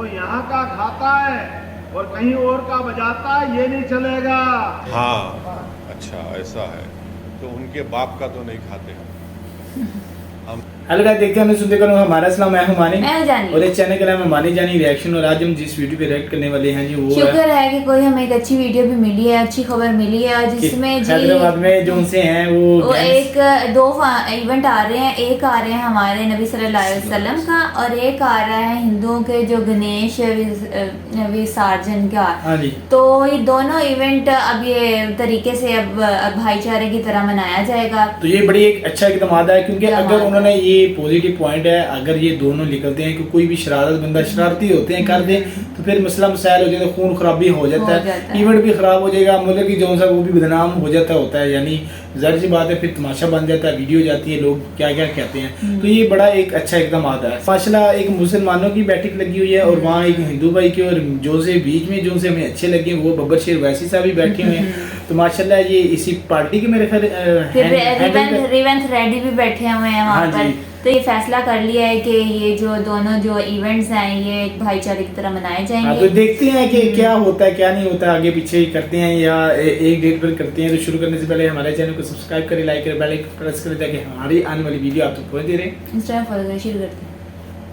वो यहाँ का खाता है और कहीं और का बजाता है, ये नहीं चलेगा। हाँ, अच्छा ऐसा है, तो उनके बाप का तो नहीं खाते हम। हेलो गाइस, देखते हैं सुनते करो हमारा इस्लाम। मैं हूं मानी जानी और इस चैनल का नाम है मानी जानी रिएक्शन। और आज हम जिस वीडियो पे रिएक्ट करने वाले हैं जी वो शुक्र है कि कोई हमें एक अच्छी वीडियो भी मिली है, अच्छी खबर मिली है जिसमें जी हैदराबाद में जो उनसे हैं वो एक दो इवेंट आ रहे हैं। एक आ रहे हैं हमारे नबी सल्लल्लाहु अलैहि वसल्लम का और एक आ रहा है हिंदुओं के जो गणेश विसर्जन का। हाँ जी, तो ये दोनों इवेंट अब ये तरीके से अब भाईचारे की तरह मनाया जाएगा। तो ये बड़ी एक अच्छा इकदाम है, क्योंकि अगर उन्होंने ये पॉजिटिव पॉइंट है, अगर ये दोनों निकलते हैं कि कोई भी शरारत बंदा शरारती होते हैं कर दे तो फिर मसला मसाइल हो जाता है, खून खराबी हो जाता है, इवेंट भी खराब हो जाएगा, मुल्क की जो सा वो भी बदनाम हो जाता होता है। यानी जाहिर सी बात है, फिर तमाशा बन जाता है, वीडियो जाती है, लोग क्या क्या कहते हैं। तो ये बड़ा एक अच्छा इकदाम आता है। माशाल्लाह एक मुसलमानों की बैठक लगी हुई है और वहाँ एक हिंदू भाई की, और जो से बीच में जो से हमें अच्छे लगे वो बब्बर शेर वैसी साहब भी बैठे हुए हैं। तो माशाल्लाह ये इसी पार्टी के मेरे ख्याल रिवेंथ रेडी भी बैठे हुए हैं वहाँ पर। तो ये फैसला कर लिया है कि ये जो दोनों जो इवेंट्स हैं ये एक भाईचारे की तरह मनाए जाएंगे। तो देखते हैं कि क्या होता है क्या नहीं होता, आगे पीछे करते हैं या एक डेट पर करते हैं। तो शुरू करने से पहले हमारे चैनल को सब्सक्राइब करें, लाइक करें, बेल आइकन प्रेस करें ताकि हमारी आने वाली वीडियो आप तक पहुंचती रहे। इंस्टाग्राम फॉलो करें, शुरू करते हैं।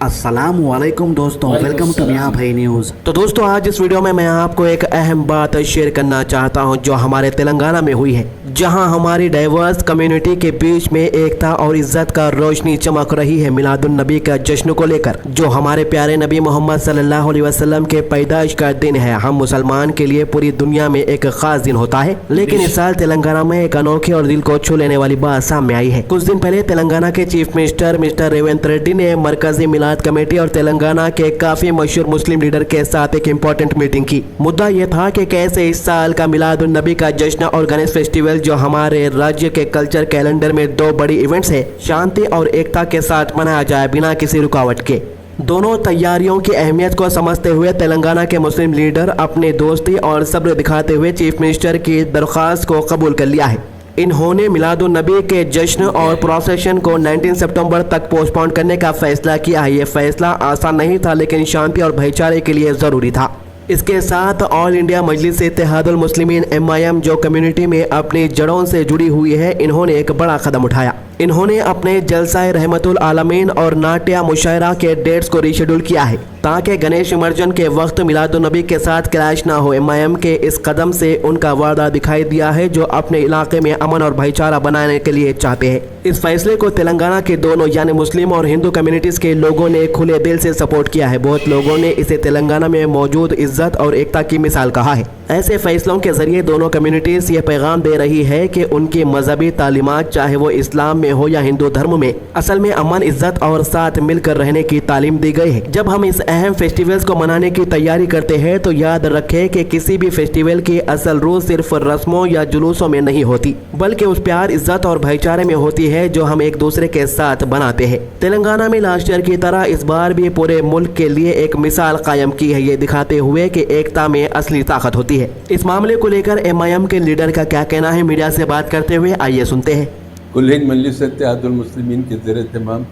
अस्सलामुअलैकुम दोस्तों, वेलकम टू मियां भाई न्यूज़। तो दोस्तों आज इस वीडियो में मैं आपको एक अहम बात शेयर करना चाहता हूं जो हमारे तेलंगाना में हुई है, जहां हमारी डाइवर्स कम्युनिटी के बीच में एकता और इज्जत का रोशनी चमक रही है मिलादुन नबी का जश्न को लेकर, जो हमारे प्यारे नबी मोहम्मद सल्लल्लाहु अलैहि वसल्लम के पैदाइश का दिन है। हम मुसलमान के लिए पूरी दुनिया में एक खास दिन होता है, लेकिन इस साल तेलंगाना में एक अनोखी और दिल को छू लेने वाली बात सामने आई है। कुछ दिन पहले तेलंगाना के chief minister mister Revanth Reddy ने मरकजी मिलाद कमेटी और तेलंगाना के काफी मशहूर मुस्लिम लीडर के साथ एक इम्पोर्टेंट मीटिंग की। मुद्दा यह था कि कैसे इस साल का मिलादुन नबी का जश्न और गणेश फेस्टिवल, जो हमारे राज्य के कल्चर कैलेंडर में दो बड़ी इवेंट्स है, शांति और एकता के साथ मनाया जाए बिना किसी रुकावट के। दोनों तैयारियों की अहमियत को समझते हुए तेलंगाना के मुस्लिम लीडर अपने दोस्ती और सब्र दिखाते हुए चीफ मिनिस्टर की दरख्वास्त को कबूल कर लिया है। इन्होंने मिलादुन नबी के जश्न और प्रोसेशन को 19 सितंबर तक पोस्टपोन करने का फैसला किया है। ये फैसला आसान नहीं था, लेकिन शांति और भाईचारे के लिए ज़रूरी था। इसके साथ ऑल इंडिया मजलिस इत्तेहादुल मुस्लिमीन MIM, जो कम्युनिटी में अपनी जड़ों से जुड़ी हुई है, इन्होंने एक बड़ा कदम उठाया। इन्होंने अपने जलसाए रहमतुल आलमीन और नाट्या मुशायरा के डेट्स को रीशेड्यूल किया है ताकि गणेश विमर्जन के वक्त मिलादुन नबी के साथ क्लैश ना हो। MIM के इस कदम से उनका वादा दिखाई दिया है, जो अपने इलाके में अमन और भाईचारा बनाने के लिए चाहते हैं। इस फैसले को तेलंगाना के दोनों यानी मुस्लिम और हिंदू कम्युनिटीज के लोगों ने खुले दिल से सपोर्ट किया है। बहुत लोगों ने इसे तेलंगाना में मौजूद इज्जत और एकता की मिसाल कहा है। ऐसे फैसलों के जरिए दोनों कम्युनिटीज ये पैगाम दे रही है कि उनकी मजहबी तालीमात, चाहे वो इस्लाम में हो या हिंदू धर्म में, असल में अमन, इज्जत और साथ मिलकर रहने की तालीम दी गई है। जब हम इस अहम फेस्टिवल्स को मनाने की तैयारी करते हैं तो याद रखें कि किसी भी फेस्टिवल की असल रूह सिर्फ रस्मों या जुलूसों में नहीं होती, बल्कि उस प्यार, इज्जत और भाईचारे में होती है जो हम एक दूसरे के साथ बनाते हैं। तेलंगाना में लास्ट ईयर की तरह इस बार भी पूरे मुल्क के लिए एक मिसाल कायम की है, ये दिखाते हुए कि एकता में असली ताकत होती है। इस मामले को लेकर MIM के लीडर का क्या कहना है, मीडिया से बात करते हुए आइए सुनते हैं। कुल मजलिस इत्तेहादुल मुस्लिमीन के ज़ेर तमाम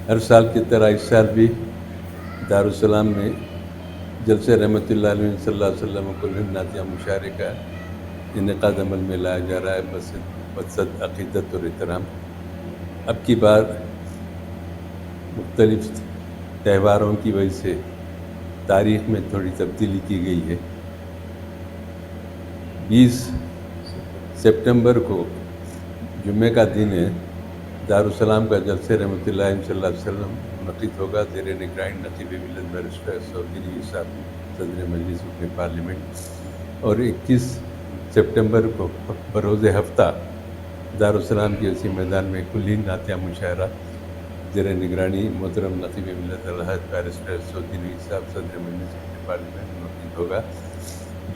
हर साल की तरह इस साल भी दारुस्सलाम में जलसे रहमतुल्लाह अलैहि सल्लल्लाहु अलैहि वसल्लम कुल नातिया मुशायरे का इनेकाद अमल में लाया जा रहा है मकसद अक़ीदत और एहतराम। अब की बार मुख्तलिफ त्यौहारों की वजह से तारीख़ में थोड़ी तब्दीली की गई है। 20 सितंबर को जुम्मे का दिन है, दारुस्सलाम का जलसे रहमतुल्लाह अलैहि सल्लल्लाहु अलैहि वसल्लम मुनक़िद होगा ज़ेर निगरानी नक़ीब मिल्लत बैरिस्टर चौधरी साहब सदर मजलिस के पार्लियामेंट। और 21 सितंबर को बरोज़ हफ्ता दारुस्सलाम के उसी मैदान में कुल्ली नातिया मुशायरा ज़ेर निगरानी मोहतरम नक़ीब मिल्लत अलहद बैरिस्टर चौधरी साहब सदर मजलिस के पार्लियामेंट मुनक़िद होगा।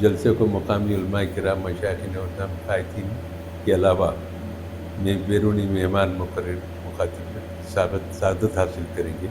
जलसे को मुक़ामी उलमा किराम, मशाइख़ और क़ायदीन के अलावा बैरूनी मेहमान मुक़र्रर मुखातिब सादत हासिल करेंगे।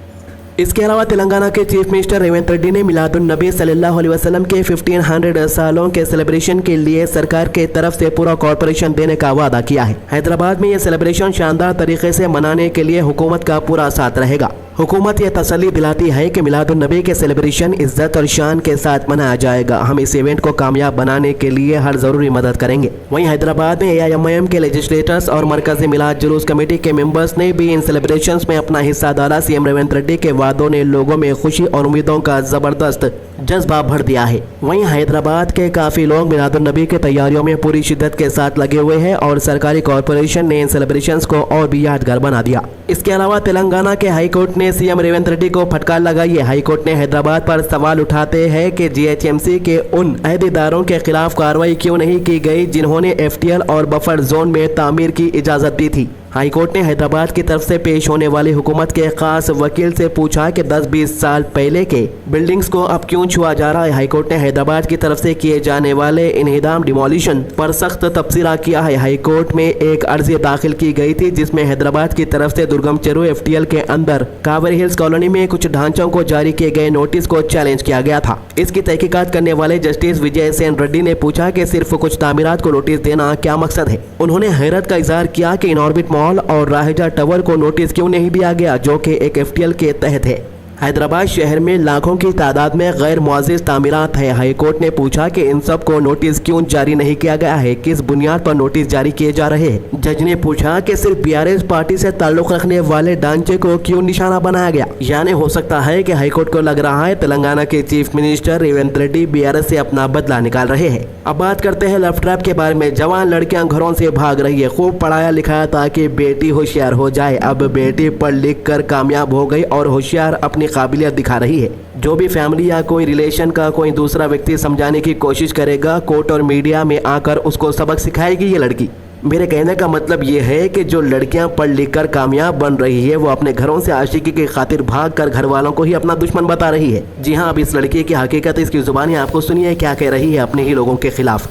इसके अलावा तेलंगाना के चीफ मिनिस्टर रेवंत रेड्डी ने मिलादुन नबी सल्लल्लाहु अलैहि वसल्लम के 1500 सालों के सेलिब्रेशन के लिए सरकार के तरफ से पूरा कॉर्पोरेशन देने का वादा किया है। हैदराबाद में यह सेलिब्रेशन शानदार तरीके से मनाने के लिए हुकूमत का पूरा साथ रहेगा। हुकूमत ये तसल्ली दिलाती है कि मिलादुन नबी के सेलिब्रेशन इज्जत और शान के साथ मनाया जाएगा। हम इस इवेंट को कामयाब बनाने के लिए हर जरूरी मदद करेंगे। वहीं हैदराबाद में AIMIM के लेजिस्लेटर्स और मरकजी मिलाद जुलूस कमेटी के मेंबर्स ने भी इन सेलिब्रेशंस में अपना हिस्सा डाला। CM रेवंत रेड्डी के वादों ने लोगों में खुशी और उम्मीदों का जबरदस्त जज्बा भर दिया है। वहीं हैदराबाद के काफी लोग मिलादुन नबी की तैयारियों में पूरी शिद्दत के साथ लगे हुए हैं और सरकारी कॉरपोरेशन ने इन सेलिब्रेशंस को और भी यादगार बना दिया। इसके अलावा तेलंगाना के हाई कोर्ट ने CM रेवंत रेड्डी को फटकार लगाई है। हाई कोर्ट ने हैदराबाद पर सवाल उठाते हैं कि GHMC के उन अहदेदारों के खिलाफ कार्रवाई क्यों नहीं की गई जिन्होंने FTL और बफर जोन में तामीर की इजाजत दी थी। हाई कोर्ट ने हैदराबाद की तरफ से पेश होने वाली हुकूमत के खास वकील से पूछा कि 10-20 साल पहले के बिल्डिंग्स को अब क्यों छुआ जा रहा है। हाई कोर्ट ने हैदराबाद की तरफ से किए जाने वाले इन्हिदाम डिमोलिशन पर सख्त तबसरा किया है। हाई कोर्ट में एक अर्जी दाखिल की गई थी जिसमें हैदराबाद की तरफ से दुर्गम चेरू FTL के अंदर कावेरी हिल्स कॉलोनी में कुछ ढांचों को जारी किए गए नोटिस को चैलेंज किया गया था। इसकी तहकीकात करने वाले जस्टिस विजय सेन रेड्डी ने पूछा कि सिर्फ कुछ तामीरात को नोटिस देना क्या मकसद है। उन्होंने हैरत का इजहार किया कि इनऑर्बिट मॉल और राहेजा टावर को नोटिस क्यों नहीं दिया गया जो कि एक FTL के तहत है। हैदराबाद शहर में लाखों की तादाद में गैर मुआजिज तामीरात है। हाई कोर्ट ने पूछा कि इन सब को नोटिस क्यों जारी नहीं किया गया है, किस बुनियाद पर नोटिस जारी किए जा रहे हैं। जज ने पूछा कि सिर्फ BRS पार्टी से ताल्लुक रखने वाले ढांचे को क्यों निशाना बनाया गया। यानी हो सकता है कि हाई कोर्ट को लग रहा है तेलंगाना के chief minister Revanth Reddy BRS से अपना बदला निकाल रहे हैं। अब बात करते हैं लव ट्रैप के बारे में। जवान लड़कियां घरों से भाग रही है, खूब पढ़ाया लिखाया ताकि बेटी होशियार हो जाए। अब बेटी पढ़ लिख कर कामयाब हो गई और होशियार अपनी काबिलियत दिखा रही है। जो भी फैमिली या कोई रिलेशन का कोई दूसरा व्यक्ति समझाने की कोशिश करेगा, कोर्ट और मीडिया में आकर उसको सबक सिखाएगी ये लड़की। मेरे कहने का मतलब ये है कि जो लड़कियां पढ़ लिख कर कामयाब बन रही है वो अपने घरों से आशिकी की खातिर भाग कर घर वालों को ही अपना दुश्मन बता रही है। जी हाँ, अब इस लड़की की हकीकत इसकी जुबानी आपको सुनिए क्या कह रही है अपने ही लोगों के खिलाफ।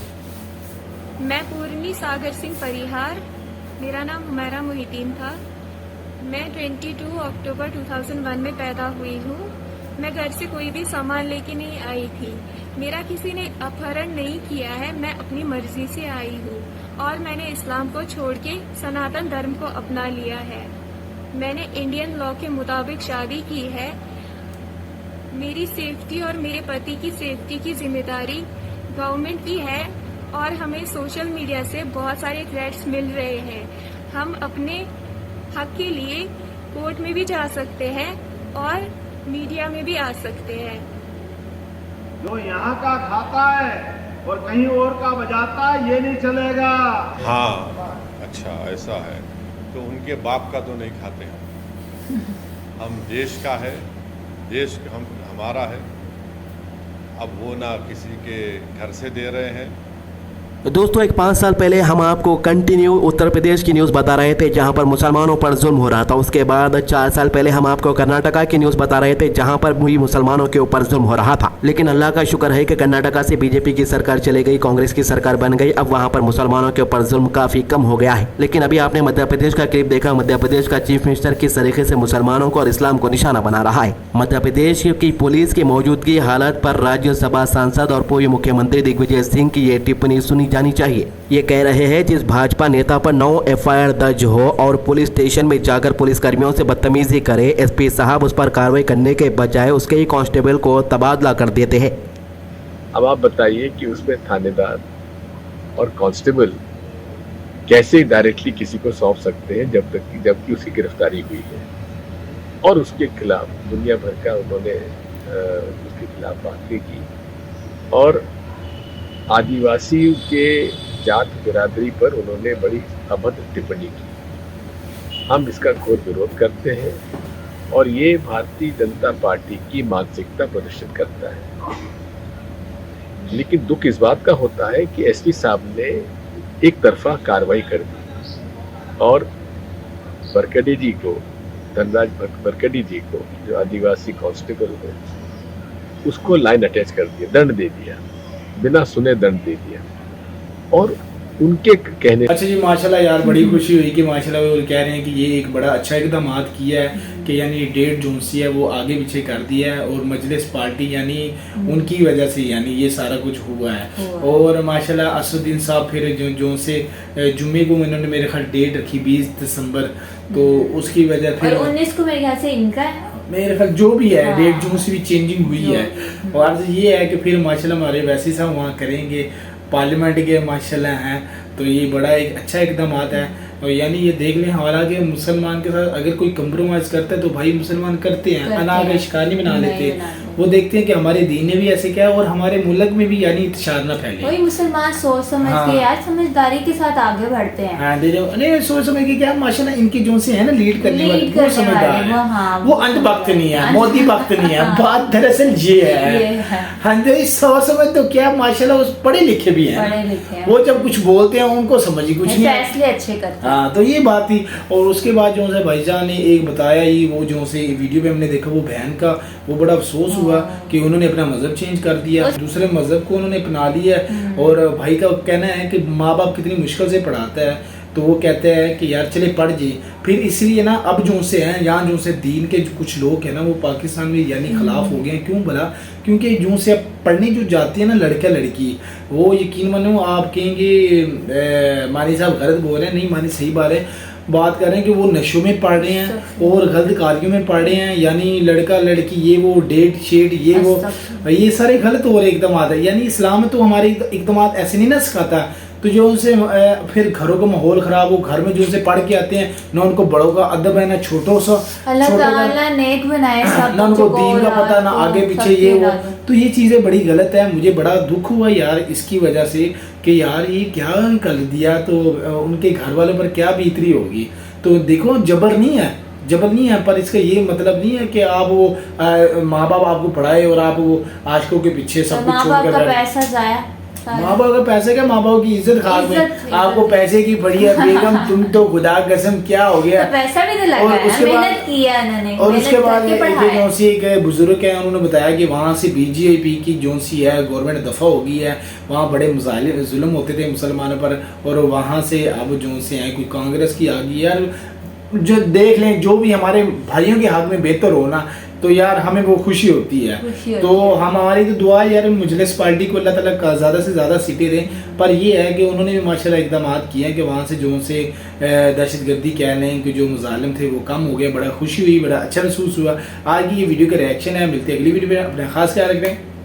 मैं पूर्णी सागर सिंह परिहार, मेरा नाम हुमैरा मोहिद्दीन था। मैं 22 अक्टूबर 2001 में पैदा हुई हूँ। मैं घर से कोई भी सामान लेके नहीं आई थी। मेरा किसी ने अपहरण नहीं किया है, मैं अपनी मर्जी से आई हूँ और मैंने इस्लाम को छोड़ के सनातन धर्म को अपना लिया है। मैंने इंडियन लॉ के मुताबिक शादी की है। मेरी सेफ्टी और मेरे पति की सेफ्टी की जिम्मेदारी गवर्नमेंट की है और हमें सोशल मीडिया से बहुत सारे थ्रेट्स मिल रहे हैं। हम अपने हक के लिए कोर्ट में भी जा सकते हैं और मीडिया में भी आ सकते हैं। जो यहाँ का खाता है और कहीं और का बजाता है ये नहीं चलेगा। हाँ, अच्छा ऐसा है तो उनके बाप का तो नहीं खाते हम देश का है, देश हमारा है। अब वो ना किसी के घर से दे रहे हैं। दोस्तों, एक 5 साल पहले हम आपको कंटिन्यू उत्तर प्रदेश की न्यूज़ बता रहे थे जहां पर मुसलमानों पर जुल्म हो रहा था। उसके बाद 4 साल पहले हम आपको कर्नाटका की न्यूज़ बता रहे थे जहां पर भी मुसलमानों के ऊपर जुल्म हो रहा था। लेकिन अल्लाह का शुक्र है कि कर्नाटका से BJP की सरकार चले गई, कांग्रेस की सरकार बन गई। अब वहां पर मुसलमानों के ऊपर जुल्म काफ़ी कम हो गया है। लेकिन अभी आपने मध्य प्रदेश का क्लिप देखा, मध्य प्रदेश का चीफ मिनिस्टर किस तरीके से मुसलमानों को और इस्लाम को निशाना बना रहा है। मध्य प्रदेश की पुलिस की मौजूदगी हालत पर राज्यसभा सांसद और पूर्व मुख्यमंत्री दिग्विजय सिंह की ये टिप्पणी सुनी जानी चाहिए। ये कह रहे हैं जिस भाजपा नेता पर 9 FIR दर्ज हो और पुलिस स्टेशन में जाकर पुलिस कर्मियों से बदतमीजी करे, SP साहब उस पर कार्रवाई करने के बजाय उसके ही कांस्टेबल को तबादला कर देते हैं। अब आप बताइए कि उसमें थानेदार और कांस्टेबल कैसे डायरेक्टली किसी को सौंप सकते हैं जबकि उसकी गिरफ्तारी हुई है और उसके खिलाफ दुनिया भर का उन्होंने उसके खिलाफ बातें की और आदिवासी के जात बिरादरी पर उन्होंने बड़ी अभद्र टिप्पणी की। हम इसका घोर विरोध करते हैं और ये भारतीय जनता पार्टी की मानसिकता प्रदर्शित करता है। लेकिन दुख इस बात का होता है कि SP साहब ने एक तरफा कार्रवाई कर दी और बरकडी जी को, धनराज बरकडी जी को, जो आदिवासी कांस्टेबल है, उसको लाइन अटैच कर दिया, दंड दे दिया, बिना सुने दंड दे दिया। और उनके कहने अच्छा जी, माशाल्लाह यार, बड़ी खुशी हुई कि माशाल्लाह वो कह रहे हैं कि ये एक बड़ा अच्छा इकदाम किया है कि यानी डेट जो सी है वो आगे पीछे कर दिया है और मजलिस पार्टी यानी उनकी वजह से यानी ये सारा कुछ हुआ है। और माशाल्लाह असदुद्दीन साहब फिर जो से जुम्मे को इन्होंने मेरे ख्याल डेट रखी 20 दिसंबर, तो उसकी वजह फिर 19 को मेरे ख्याल से इनका है मेरे ख्याल जो भी है डेट जो से भी चेंजिंग हुई है। और ये है कि फिर माशाल्लाह हमारे वैसे सब वहाँ करेंगे, पार्लियामेंट के माशाल्लाह हैं, तो ये बड़ा एक अच्छा इकदाम है। और यानी ये देख लें हालांकि मुसलमान के साथ अगर कोई कंप्रोमाइज़ करता है तो भाई मुसलमान करते हैं, अना का शिकार नहीं बना लेते। वो देखते हैं कि हमारे दीन ने भी ऐसे किया और हमारे मुल्क में भी यानी इंतशार ना फैले। वही मुसलमान सोच समझ के यार समझदारी के साथ आगे बढ़ते हैं। हाँ नहीं सोच समझ के क्या माशाल्लाह इनके जो से है ना लीड करने वाले वो समझदार है, वो अंधभक्त नहीं है, मोदी भक्त नहीं है। बात दरअसल ये है हाँ जी, सोच समझ तो क्या माशाल्लाह उस पढ़े लिखे भी हैं, वो जब कुछ बोलते हैं उनको समझ ही कुछ नहीं, फैसले अच्छे करते हैं। हाँ तो ये बात थी। और उसके बाद जो है भाईजान ने एक बताया ही, वो जो से वीडियो पे हमने देखा वो बहन का, वो बड़ा अफसोस हुआ कि उन्होंने अपना मजहब चेंज कर दिया, दूसरे मजहब को उन्होंने अपना लिया। और भाई का कहना है कि माँ बाप कितनी मुश्किल से पढ़ाता है, तो वो कहते हैं कि यार चले पढ़ जी। फिर इसलिए ना अब जो से हैं यहाँ जो से दीन के कुछ लोग हैं ना वो पाकिस्तान में यानी खिलाफ हो गए हैं। क्यों भला? क्योंकि जो से अब पढ़ने जो जाती है ना लड़का लड़की, वो यकीन मानो आप कहेंगे मानी साहब गलत बोल रहे हैं, नहीं मानी सही बात कर रहे हैं कि वो नशों में पढ़ रहे हैं और गलत कार्यों में पढ़ रहे हैं। यानी लड़का लड़की ये वो डेट शेट ये वो ये सारे गलत हो रहे इकदाम है। यानी इस्लाम में तो हमारे इकदाम ऐसे नहीं ना सिखाता। तो जो उनसे फिर घरों का माहौल खराब हो, घर में जो उनसे पढ़ के आते हैं ना उनको बड़ों का अदब है ना छोटों सा, अल्लाह नेक बनाए सब, ना उनको दीन का पता ना आगे पीछे ये वो। तो ये चीज़ें बड़ी गलत है। मुझे बड़ा दुख हुआ यार इसकी वजह से कि यार ये क्या कर दिया, तो उनके घर वालों पर क्या बीतरी होगी। तो देखो जबर नहीं है, पर इसका ये मतलब नहीं है कि आप वो माँ बाप आपको पढ़ाए और आप वो आशिकों के पीछे सब कुछ छोड़कर पैसा जाया। माँ बाप का पैसे क्या, माँ बाप की इज्जत खाक में, आपको पैसे की पड़ी है बेगम, तुम तो खुदा कसम क्या हो गया। तो पैसा भी तो लगा है, मेहनत किया उन्होंने। और उसके बाद जो सी एक बुजुर्ग है उन्होंने बताया कि वहाँ से BJP की जो सी है गवर्नमेंट दफा हो गई है, वहाँ बड़े जुल्म होते थे मुसलमानों पर, और वहाँ से अब जो से है कोई कांग्रेस की आ गई। यार जो देख लें जो भी हमारे भाइयों के हाथ में बेहतर हो ना, तो यार हमें वो खुशी होती है। तो हमारी तो दुआ यार मुजलिस पार्टी को अल्लाह ताला ज़्यादा से ज़्यादा सीटें दें। पर ये है कि उन्होंने भी माशाल्लाह इकदाम किए हैं कि वहाँ से जो से दहशतगर्दी कह लें कि जो मुजालिम थे वो कम हो गया। बड़ा खुशी हुई, बड़ा अच्छा महसूस हुआ। आज की ये वीडियो का रिएक्शन है। मिलते हैं अगली वीडियो में, अपना खास ख्याल रखें।